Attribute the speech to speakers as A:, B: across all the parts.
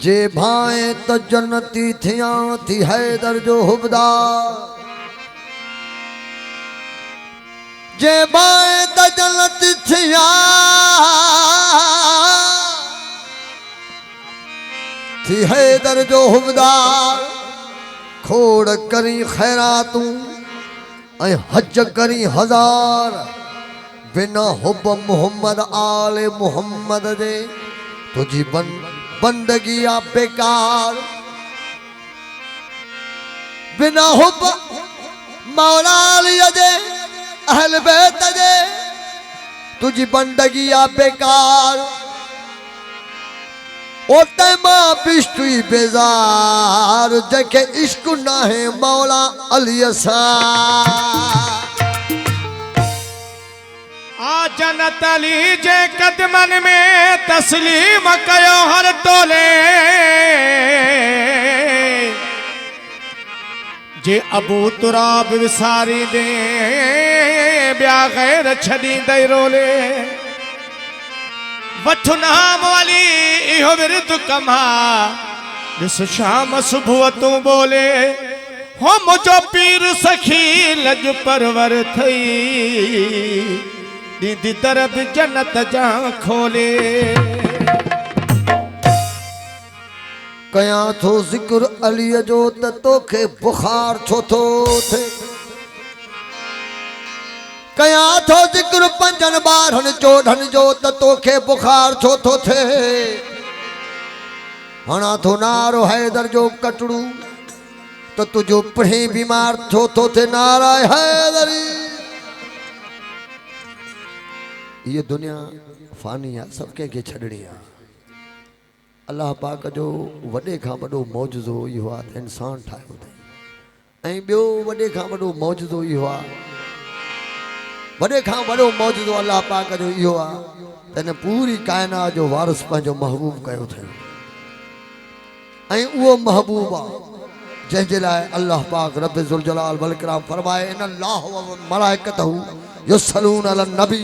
A: जे भाए त जन्नती थिया थी हैदर जो हुबदार जे भाए त जन्नती थिया थी हैदर जो हुबदार खोड़ करी खैरातूं ऐं हज करी हजार बिना हुब मोहम्मद आले मोहम्मद जे तुझी बंदगी आ बेकार बिना हुब मौला अली जे अहल बैत जे तुझी बंदगी आ बेकार ओ तैमा बिश्तुई बेजार जके इश्क ना है मौला अली सा
B: आ जन्नत अली जे कदमन में तस्लीम कयो हर टोले जे अबू तुराब विसारी दे ब्या गैर छड़ी दई रोले वठु नाम वाली इहो विरद कमा दिस शाम सुबह तू बोले हो मुझो पीर सखी लज परवर थई दीदी तरफ जन्नत जा खोले
A: कया थो जिक्र अली जो त तोखे बुखार छो थो थे कया थो जिक्र पंजन बारहन चोडन जो त तोखे बुखार छो थो थे हणा थो नारो हैदर जो कटड़ू त तुझो पढ़े बीमार छो थो थे नारा हैदरी ये दुनिया फानी है सबके के छड़नी है अल्लाह पाक जो वडे खां वडो मौजूदो इहो आहे इंसान ठाहियो अथई ऐं ॿियो वडे खां वडो मौजूदो इहो आहे वडे खां वडो मौजूदो अल्लाह पाक जो इहो आहे त हिन पूरी कायनात जो वारिस पंहिंजो महबूब कयो अथई ऐं उहो महबूब आहे जंहिंजे लाइ अल्लाह पाक रब ज़ुल जलाल वल इकराम फरमाए इन अल्लाह व मलाइकतहू युसलून अलन नबी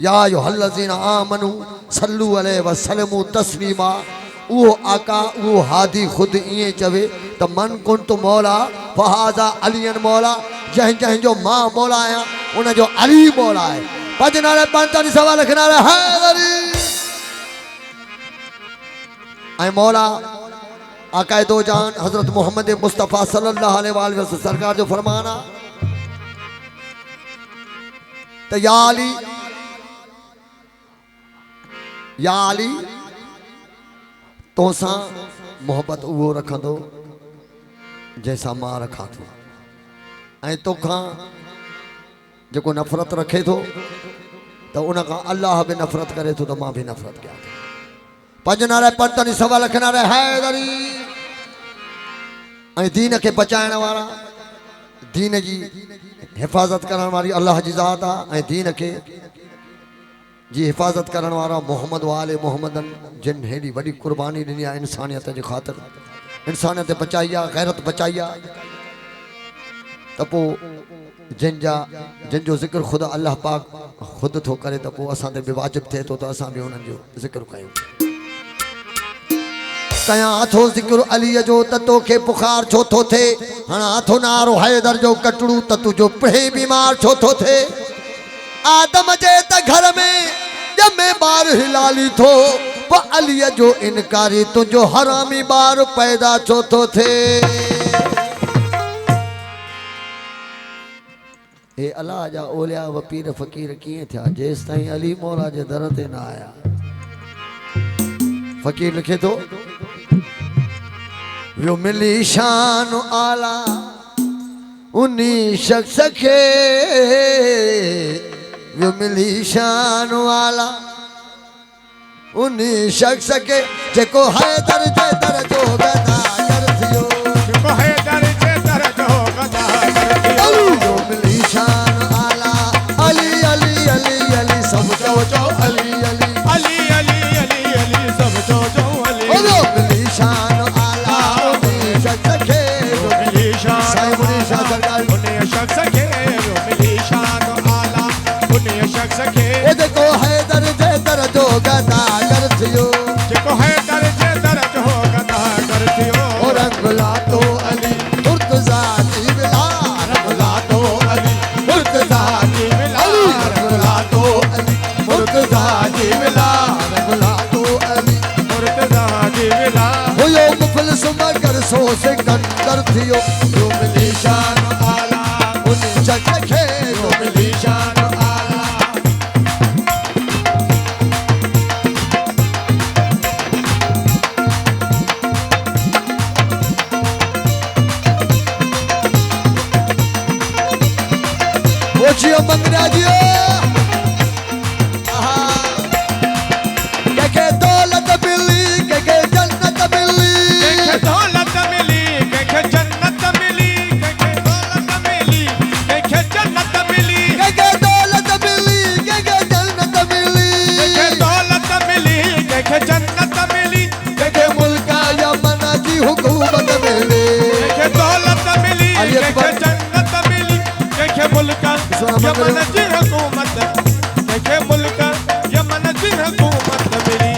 A: या अय्युहल्लज़ीना आमनू सल्लू अलैहि व सल्लमू तस्लीमा वो आका वो हादी खुद इए चवे त मन कुंत मौला फहाजा अलियन मौला जह जह जो मां मौला आया उन जो अली मौला है पंज नारे पंज सवाल लिखनारे हैदरी ऐं मौला आका दो जान हजरत मोहम्मद मुस्तफ़ा सल्लल्लाहु अलैहि वसल्लम सरकार जो फरमाना तो या अली तोसां मोहब्बत वो रखंदो जैसा मां रखा थो ऐं तोखां जेको नफ़रत रखे थो तो उनखां अल्लाह भी नफ़रत करे थो तो मां भी नफ़रत कयां थो पंज नारे पंतनि सवा लख नारे हैदरी ऐं दीन के बचाइण वारा दीन जी हिफाजत करण वाली अल्लाह जी ज़ात आहे ऐं दीन के जी हिफाजत करण वारा मोहम्मद वाले मोहम्मदन जिन हेड़ी वडी कुर्बानी दी है इंसानियत के खातिर इंसानियत बचाई है गैरत बचाई है तो जिन जो जिक्र खुद अल्लाह पाक खुद थो करे तो असां ते भी वाजिब थे तो असां भी उन्हनि जो जिक्र कयूं कया थो जिक्र अली जो त तोखे बुखार छो थो थे हणा थो नारो हैदर जो कटड़ू त तुझो पढ़े बीमार छो थो थे आदम जे त घर में जमे बार हिलाली थो प अली जो इनकारी तुझो हरामी बार पैदा छो थो थे ए अल्लाह जा ओलिया व पीर फकीर किए थिया जेस ताईं अली मौला जे दर ते ना आया फकीर लिखे तो वो मिली शान आला उन्नी शख्स के वो मिली शान आला उन्नी शख्स के जेको हैदर जे दर जो गदार थियो
B: जेको हैदर जे दर जो गदार
A: वो मिली शान आला अली अली अली अली सब जो अली अली
B: अली अली अली अली सब जो अली जीवला
A: हुयो मुफलिस मगर सो सिकंदर थियो
B: जो मिली शान आला
A: उन जग खे
B: जो मिली शान आला
A: वो जियो मंगरा जियो के दौलत मिली के जन्नत मिली
B: के दौलत मिली के जन्नत मिली के दौलत मिली के जन्नत मिली
A: के दौलत मिली के जन्नत मिली
B: के दौलत मिली के जन्नत मिली
A: के मुल्का यमन की हुकूमत मिली
B: के दौलत मिली के जन्नत मिली के मुल्का यमन की हुकूमत के मुल्का यमन की हुकूमत मिली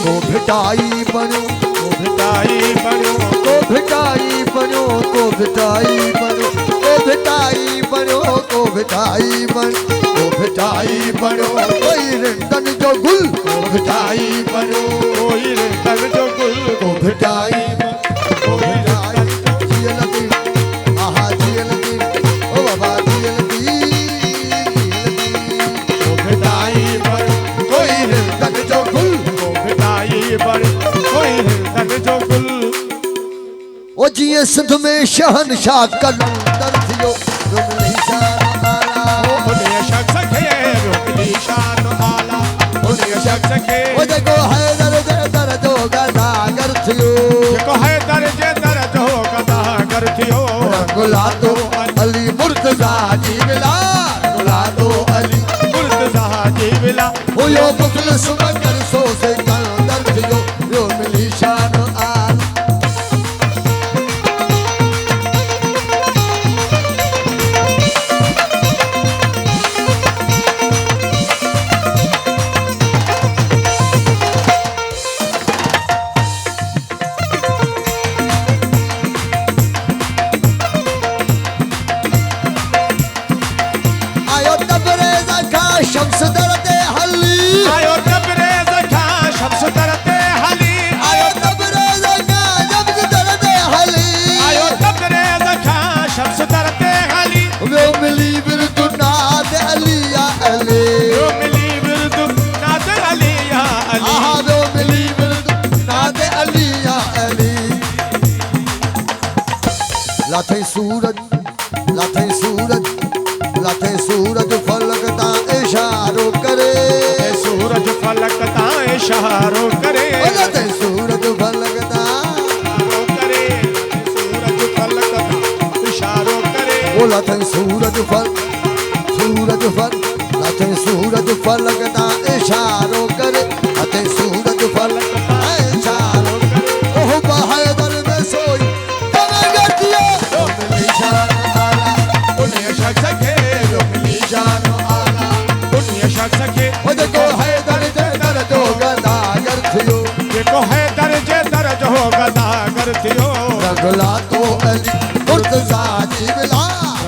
A: को भिटाई बनो
B: तो भिटाई बनो
A: को भिटाई बनो को भिटाई बनो को भिटाई बनो को भिटाई बनो को भिटाई बनो कोई रिंदन जो गुल को भिटाई बनो
B: कोई तन जो गुल
A: को भिटाई को भिटाई जियलती आहा जियलती ओ बाबा जियलती
B: को भिटाई पर
A: कोई रिंदन जो गुल
B: को भिटाई पर कोई तन जो गुल
A: ओ जिए सिंध में शहनशाह कलंदर थियो रुमली शान आला
B: उन्हें शख्स के रुकली शान आला उन्हें शख्स के
A: ओ देखो हैदर दर जो गदागर थियो
B: को है दर्जे दर्ज हो कदा करथियो
A: रंगुला तो अली मुर्तजा जी मिला रंगुला तो अली
B: मुर्तजा जीवला
A: ओ यो मुखलिस मगर सो से कलंदर थियो रुमली शान आला आयो तबरेज का शम्स दरदे हली
B: आयो तबरेज का शम्स दरते हली
A: आयो तबरेज का शम्स दरदे हली
B: आयो तबरेज का शम्स दरते हली
A: वो मिली बिरदु नाद अली या अली
B: जो मिली बिरदु नाद अली या अली
A: आहा वो मिली बिरदु नाद अली या अली लाथे सूरज लाथे सूरज लाथे सूरज फलकता इशारो करे
B: सूरज फलक ता इशारो करे
A: ओ लाथे सूरज फलकता
B: इशारो करे सूरज फलक ता इशारो करे
A: ओ लाथे सूरज फल लाथे सूरज फलकता इशारो करे लाथे सूरज फलकता इशारो करे ओह बहादुर में सोई तने गतिया ओ मिली शान आला
B: उन्हें शख्स के जो मिली जान आला उन्हें शख्स के
A: ओ देखो हैदर दर जो गदागर थियो
B: देखो है दर्जे दर्ज हो गदा करथियो
A: रंगला तो अली मुर्तजा जी मिला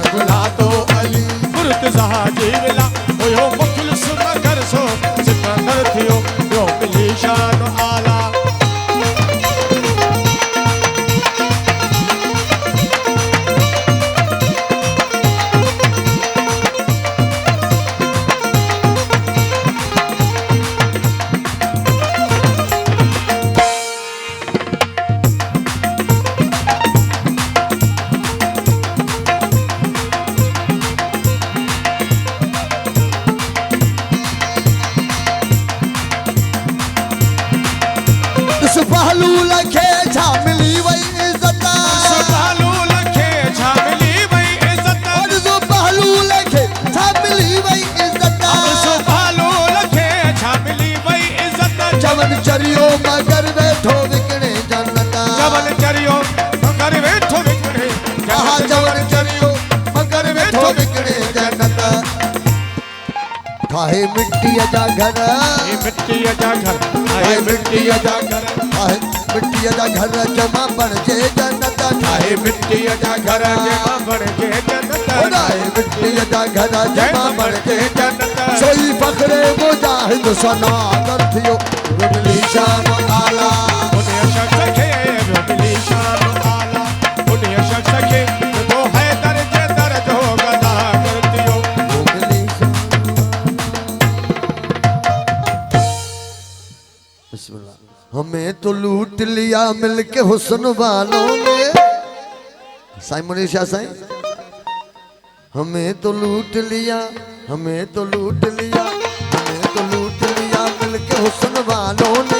A: रंगला तो अली
B: मुर्तजा जीवला ओयो मुखलिस मगर सो सिकंदर थियो जो मिली शान आला
A: इस पहलू लखे छा मिली वही इज्जत
B: सुभालू लखे छामली वही इज्जत
A: और जो पहलू लखे छा मिली वही इज्जत
B: सुभालू लखे छामली वही इज्जत
A: चवन चरियो मगर बैठो विकणे जन्नता
B: जबल चरियो मगर वेठो विकणे
A: आहा चवन चरियो मगर बैठो विकणे जन्नता खाए मिट्टी जा घर
B: ये मिट्टी जा घर आए मिट्टी जा घर
A: खाए मिट्टी जा घर जमा बन जे जन्नत
B: आए मिट्टी जा घर जमा बन के जन्नत
A: आए मिट्टी जा घर जमा बन के
B: जन्नत
A: सोई फखरे मुजाहिद सना कर थियो रुमली शान आला तो लूट लिया मिलके हुस्न वालों ने। साईं मुनीर शाह साईं, हमें तो लूट लिया, हमें तो लूट लिया, हमें तो लूट लिया मिलके हुस्न वालों ने।